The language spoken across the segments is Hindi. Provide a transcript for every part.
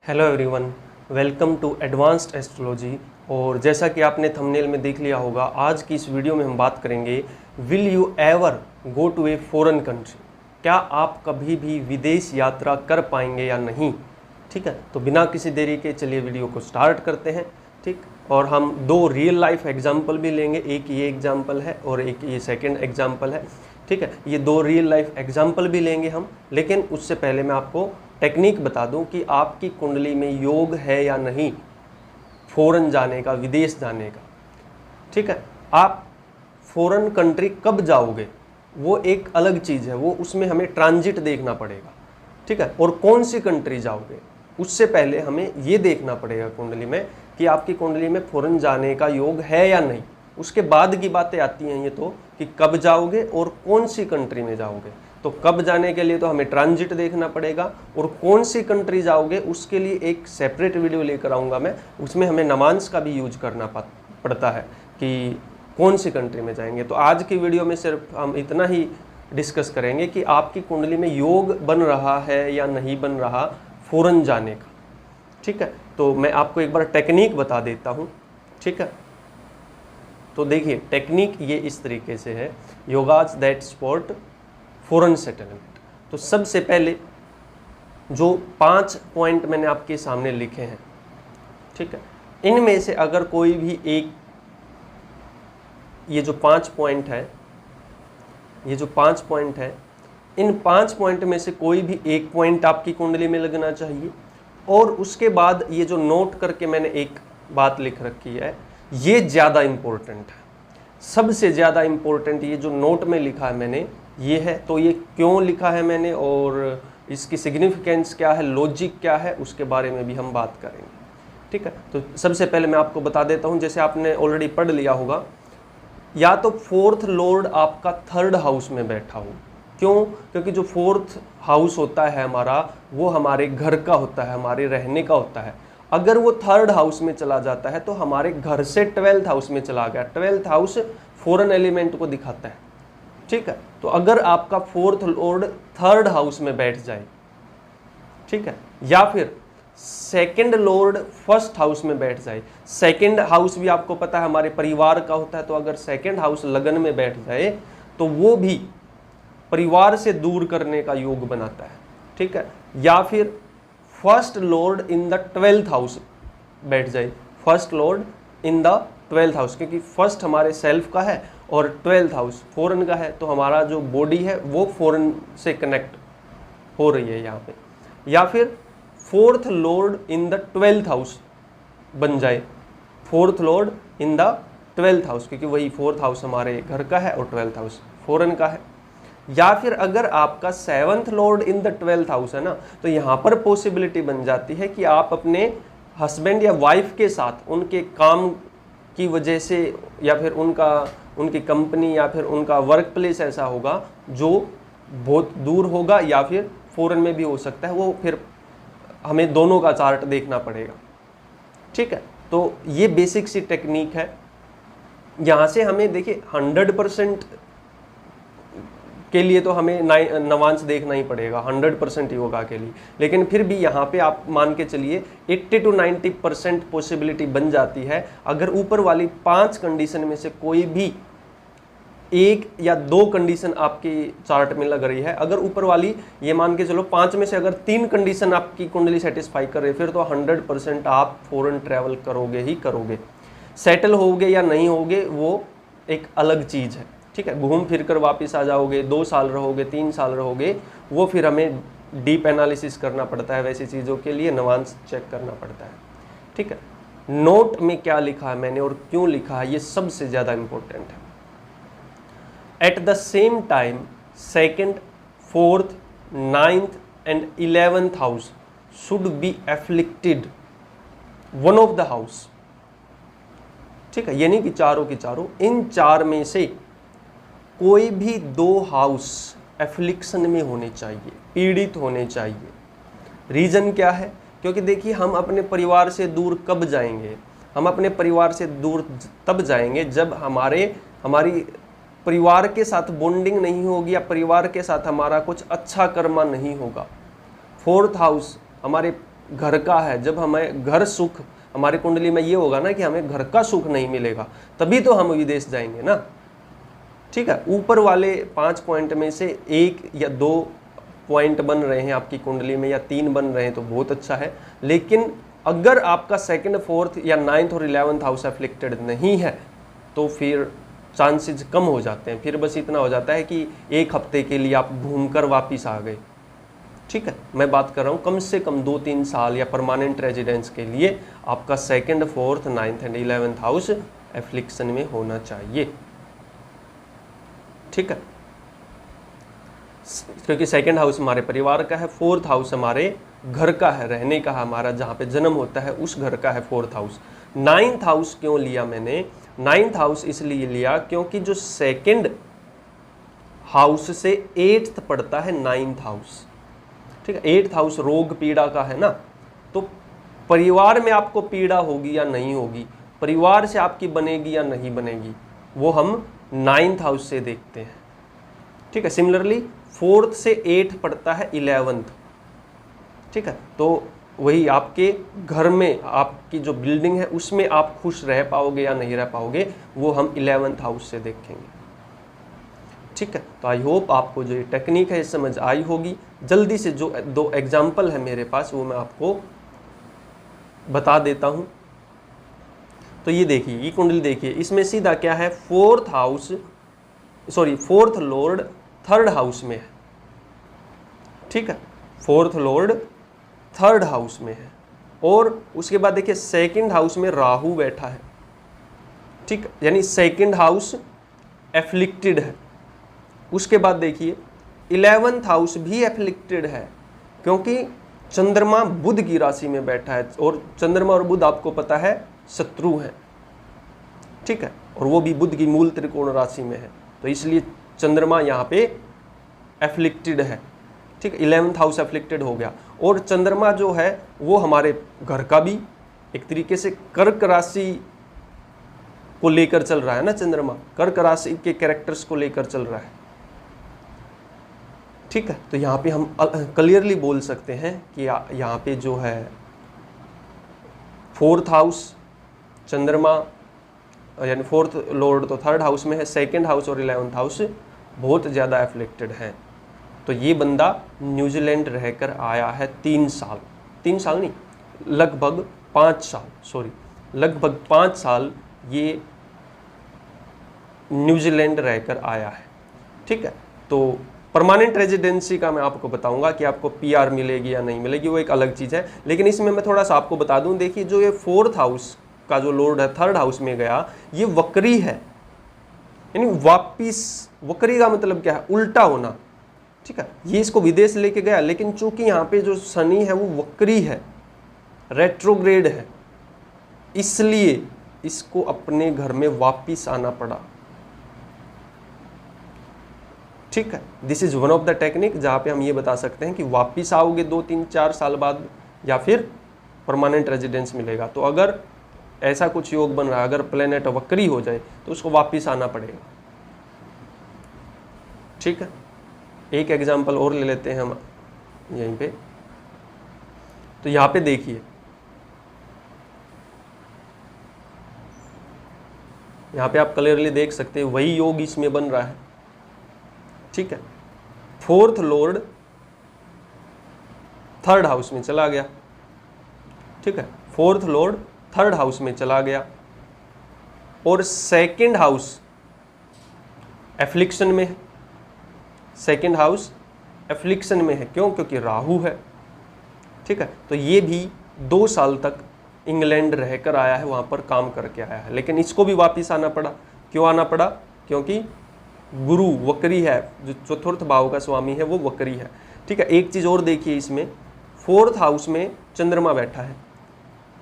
Hello everyone, welcome to advanced astrology. और जैसा कि आपने थंबनेल में देख लिया होगा, आज की इस वीडियो में हम बात करेंगे will you ever go to a foreign country. क्या आप कभी भी विदेश यात्रा कर पाएंगे या नहीं। ठीक है, तो बिना किसी देरी के चलिए वीडियो को स्टार्ट करते हैं। ठीक, और हम दो रियल लाइफ एग्जाम्पल भी लेंगे, एक ये एग्जाम्पल है और एक ये सेकेंड एग्जाम्पल है। ठीक है, ये दो रियल लाइफ एग्जाम्पल भी लेंगे हम, लेकिन उससे पहले मैं आपको टेक्निक बता दूं कि आपकी कुंडली में योग है या नहीं फॉरेन जाने का, विदेश जाने का। ठीक है, आप फॉरेन कंट्री कब जाओगे वो एक अलग चीज़ है, वो उसमें हमें ट्रांजिट देखना पड़ेगा। ठीक है, और कौन सी कंट्री जाओगे उससे पहले हमें ये देखना पड़ेगा कुंडली में कि आपकी कुंडली में फॉरेन जाने का योग है या नहीं। उसके बाद की बातें आती हैं ये तो कि कब जाओगे और कौन सी कंट्री में जाओगे। तो कब जाने के लिए तो हमें ट्रांजिट देखना पड़ेगा, और कौन सी कंट्री जाओगे उसके लिए एक सेपरेट वीडियो लेकर आऊँगा मैं। उसमें हमें नमांस का भी यूज करना पड़ता है कि कौन सी कंट्री में जाएंगे। तो आज की वीडियो में सिर्फ हम इतना ही डिस्कस करेंगे कि आपकी कुंडली में योग बन रहा है या नहीं बन रहा फॉरेन जाने का। ठीक है, तो मैं आपको एक बार टेक्निक बता देता हूँ। ठीक है, तो देखिए टेक्निक ये इस तरीके से है, योगाज दैट स्पॉट फॉरेन सेटलमेंट। तो सबसे पहले जो 5 पॉइंट मैंने आपके सामने लिखे हैं, ठीक है, इनमें से अगर कोई भी एक, ये जो 5 पॉइंट है, ये जो 5 पॉइंट है, इन 5 पॉइंट में से कोई भी एक पॉइंट आपकी कुंडली में लगना चाहिए। और उसके बाद ये जो नोट करके मैंने एक बात लिख रखी है, ये ज़्यादा इम्पोर्टेंट है। सबसे ज़्यादा इम्पोर्टेंट ये जो नोट में लिखा है मैंने, ये है। तो ये क्यों लिखा है मैंने और इसकी सिग्निफिकेंस क्या है, लॉजिक क्या है, उसके बारे में भी हम बात करेंगे। ठीक है, तो सबसे पहले मैं आपको बता देता हूँ, जैसे आपने ऑलरेडी पढ़ लिया होगा, या तो फोर्थ लॉर्ड आपका थर्ड हाउस में बैठा हो। क्यों? क्योंकि जो फोर्थ हाउस होता है हमारा, वो हमारे घर का होता है, हमारे रहने का होता है। अगर वो थर्ड हाउस में चला जाता है तो हमारे घर से 12th हाउस में चला गया। 12th हाउस फॉरेन एलिमेंट को दिखाता है। ठीक है, तो अगर आपका फोर्थ लॉर्ड थर्ड हाउस में बैठ जाए, ठीक है, या फिर सेकंड लॉर्ड फर्स्ट हाउस में बैठ जाए। सेकंड हाउस भी आपको पता है हमारे परिवार का होता है, तो अगर सेकंड हाउस लगन में बैठ जाए तो वो भी परिवार से दूर करने का योग बनाता है। ठीक है, या फिर first Lord in the 12th house बैठ जाए। First Lord in the 12th house, क्योंकि फर्स्ट हमारे सेल्फ का है और 12th हाउस फॉरेन का है, तो हमारा जो बॉडी है वो फॉरेन से कनेक्ट हो रही है यहाँ पे। या फिर fourth Lord in the 12th house बन जाए। Fourth Lord in the 12th house, क्योंकि वही फोर्थ हाउस हमारे घर का है और 12th हाउस फॉरेन का है। या फिर अगर आपका 7th Lord in the 12th house है ना, तो यहाँ पर पॉसिबिलिटी बन जाती है कि आप अपने हस्बैंड या वाइफ के साथ उनके काम की वजह से, या फिर उनकी कंपनी या फिर उनका वर्क प्लेस ऐसा होगा जो बहुत दूर होगा, या फिर फॉरेन में भी हो सकता है, वो फिर हमें दोनों का चार्ट देखना पड़ेगा। ठीक है, तो ये बेसिक सी टेक्निक है। यहाँ से हमें देखिए 100% के लिए तो हमें नवांश देखना ही पड़ेगा, 100% योगा के लिए। लेकिन फिर भी यहाँ पे आप मान के चलिए 80 to 90% पॉसिबिलिटी बन जाती है। अगर ऊपर वाली 5 कंडीशन में से कोई भी एक या 2 कंडीशन आपकी चार्ट में लग रही है, अगर ऊपर वाली ये मान के चलो 5 में से अगर 3 कंडीशन आपकी कुंडली सेटिस्फाई कर रही है, फिर तो 100% आप फॉरेन ट्रैवल करोगे ही करोगे। सेटल होगे या नहीं होगे वो एक अलग चीज़ है। ठीक है, घूम फिर कर वापस आ जाओगे, 2 साल रहोगे, 3 साल रहोगे, वो फिर हमें डीप एनालिसिस करना पड़ता है। वैसी चीज़ों के लिए नवांश चेक करना पड़ता है। ठीक है, नोट में क्या लिखा है मैंने और क्यों लिखा है, ये सबसे ज़्यादा इम्पोर्टेंट है। At the same time 2nd, 4th, 9th and 11th house should be afflicted one of the house. ठीक है, यानी कि चारों की चारों, इन 4 में से कोई भी 2 हाउस एफ्लिक्शन में होने चाहिए, पीड़ित होने चाहिए। रीज़न क्या है? क्योंकि देखिए हम अपने परिवार से दूर कब जाएंगे? हम अपने परिवार से दूर तब जाएंगे जब हमारी परिवार के साथ बॉन्डिंग नहीं होगी, या परिवार के साथ हमारा कुछ अच्छा कर्मा नहीं होगा। 4th हाउस हमारे घर का है, जब हमें घर सुख, हमारी कुंडली में ये होगा ना कि हमें घर का सुख नहीं मिलेगा, तभी तो हम विदेश जाएंगे ना। ठीक है, ऊपर वाले 5 पॉइंट में से 1 या 2 पॉइंट बन रहे हैं आपकी कुंडली में, या 3 बन रहे हैं तो बहुत अच्छा है। लेकिन अगर आपका 2nd, 4th या 9th और 11th हाउस एफ्लिक्टेड नहीं है तो फिर चांसेस कम हो जाते हैं। फिर बस इतना हो जाता है कि 1 हफ्ते के लिए आप घूमकर वापिस आ गए। ठीक है, मैं बात कर रहा हूँ कम से कम 2-3 साल या परमानेंट रेजिडेंस के लिए आपका 2nd, 4th, 9th and 11th house affliction में होना चाहिए। ठीक है, क्योंकि 2nd हाउस हमारे परिवार का है, 4th हाउस हमारे घर का है, रहने का, हमारा जहाँ पे जन्म होता है उस घर का है 4th हाउस। 9th हाउस क्यों लिया मैंने? 9th हाउस इसलिए लिया क्योंकि जो 2nd हाउस से 8th पड़ता है 9th हाउस। ठीक है, 8th हाउस रोग पीड़ा का है ना, तो परिवार में आपको पीड़ा होगी या नहीं होगी, परिवार से आपकी बनेगी या नहीं बनेगी, वो हम 9th हाउस से देखते हैं। ठीक है, सिमिलरली 4th से 8 पड़ता है 11th। ठीक है, तो वही आपके घर में आपकी जो बिल्डिंग है उसमें आप खुश रह पाओगे या नहीं रह पाओगे, वो हम 11th हाउस से देखेंगे। ठीक है, तो आई होप आपको जो ये टेक्निक है समझ आई होगी। जल्दी से जो 2 एग्जाम्पल है मेरे पास वो मैं आपको बता देता हूं। तो ये देखिए, ये कुंडली देखिए, इसमें सीधा क्या है, 4th लॉर्ड 3rd हाउस में है। ठीक है, 4th लॉर्ड 3rd हाउस में है, और उसके बाद देखिए 2nd हाउस में राहु बैठा है। ठीक, यानी 2nd हाउस एफ्लिक्टेड है। उसके बाद देखिए 11th हाउस भी एफ्लिक्टेड है, क्योंकि चंद्रमा बुध की राशि में बैठा है, और चंद्रमा और बुध आपको पता है शत्रु हैं। ठीक है, और वो भी बुध की मूल त्रिकोण राशि में है, तो इसलिए चंद्रमा यहाँ पे एफ्लिक्टेड है। ठीक है, 11th हाउस एफ्लिक्टेड हो गया, और चंद्रमा जो है वो हमारे घर का भी एक तरीके से कर्क राशि को लेकर चल रहा है ना, चंद्रमा कर्क राशि के कैरेक्टर्स को लेकर चल रहा है। ठीक है, तो यहाँ पे हम क्लियरली बोल सकते हैं कि यहाँ पे जो है 4th हाउस चंद्रमा, यानी 4th लॉर्ड तो 3rd हाउस में है, 2nd हाउस और 11th हाउस बहुत ज़्यादा एफ्लिक्टेड है। तो ये बंदा न्यूजीलैंड रहकर आया है 3 साल, 3 साल नहीं, लगभग 5 साल, सॉरी लगभग 5 साल ये न्यूजीलैंड रहकर आया है। ठीक है, तो परमानेंट रेजिडेंसी का मैं आपको बताऊंगा कि आपको पीआर मिलेगी या नहीं मिलेगी, वो एक अलग चीज़ है। लेकिन इसमें मैं थोड़ा सा आपको बता दूं, देखिए जो ये 4th हाउस का जो लॉर्ड है 3rd हाउस में गया, ये वक्री है, यानी वापिस, वक्री का मतलब क्या है, उल्टा होना। ठीक है, ये इसको विदेश लेके गया, लेकिन चूंकि यहाँ पे जो शनि है वो वक्री है, रेट्रोग्रेड है, इसलिए इसको अपने घर में वापिस आना पड़ा। ठीक है, this is one of the technique जहाँ पे हम ये बता सकते हैं कि वापिस आओगे 2-3-4 साल बाद, या फिर परमानेंट रेजिडेंस मिलेगा। तो अगर ऐसा कुछ योग बन रहा है, अगर प्लेनेट वक्री हो जाए तो उसको वापिस आना पड़ेगा। ठीक है, एक एग्जांपल और ले लेते हैं हम यहीं पे। तो यहाँ पे देखिए, यहाँ पे आप क्लियरली देख सकते हैं वही योग इसमें बन रहा है। ठीक है, 4th लॉर्ड 3rd हाउस में चला गया। ठीक है, 4th लॉर्ड 3rd हाउस में चला गया, और 2nd हाउस एफ्लिक्शन में है। 2nd हाउस एफ्लिक्शन में है, क्यों? क्योंकि राहु है। ठीक है, तो ये भी 2 साल तक इंग्लैंड रहकर आया है, वहाँ पर काम करके आया है, लेकिन इसको भी वापस आना पड़ा। क्यों आना पड़ा? क्योंकि गुरु वक्री है, जो चतुर्थ भाव का स्वामी है वो वक्री है। ठीक है, एक चीज़ और देखिए, इसमें 4th हाउस में चंद्रमा बैठा है।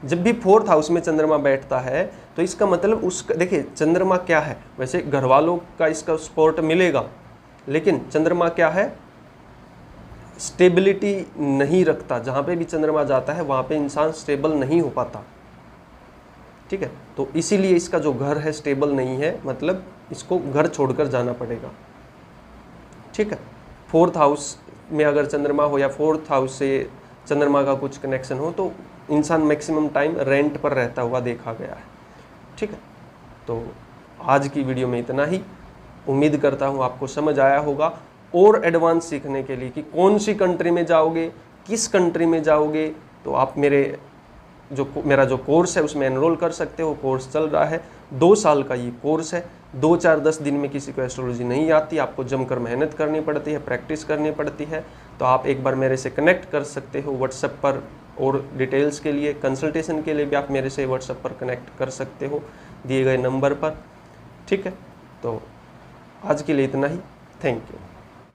जब भी 4th हाउस में चंद्रमा बैठता है तो इसका मतलब उसका, देखिए चंद्रमा क्या है, वैसे घर वालों का इसका सपोर्ट मिलेगा, लेकिन चंद्रमा क्या है, स्टेबिलिटी नहीं रखता। जहाँ पे भी चंद्रमा जाता है वहाँ पे इंसान स्टेबल नहीं हो पाता। ठीक है, तो इसीलिए इसका जो घर है स्टेबल नहीं है, मतलब इसको घर छोड़कर जाना पड़ेगा। ठीक है, 4th हाउस में अगर चंद्रमा हो या 4th हाउस से चंद्रमा का कुछ कनेक्शन हो, तो इंसान मैक्सिमम टाइम रेंट पर रहता हुआ देखा गया है। ठीक है, तो आज की वीडियो में इतना ही। उम्मीद करता हूँ आपको समझ आया होगा। और एडवांस सीखने के लिए कि कौन सी कंट्री में जाओगे, किस कंट्री में जाओगे, तो आप मेरा जो कोर्स है उसमें एनरोल कर सकते हो। कोर्स चल रहा है, 2 साल का ये कोर्स है। 2, 4, 10 दिन में किसी को एस्ट्रोलॉजी नहीं आती, आपको जमकर मेहनत करनी पड़ती है, प्रैक्टिस करनी पड़ती है। तो आप एक बार मेरे से कनेक्ट कर सकते हो व्हाट्सएप पर, और डिटेल्स के लिए, कंसल्टेशन के लिए भी आप मेरे से व्हाट्सएप पर कनेक्ट कर सकते हो दिए गए नंबर पर। ठीक है, तो आज के लिए इतना ही। Thank you.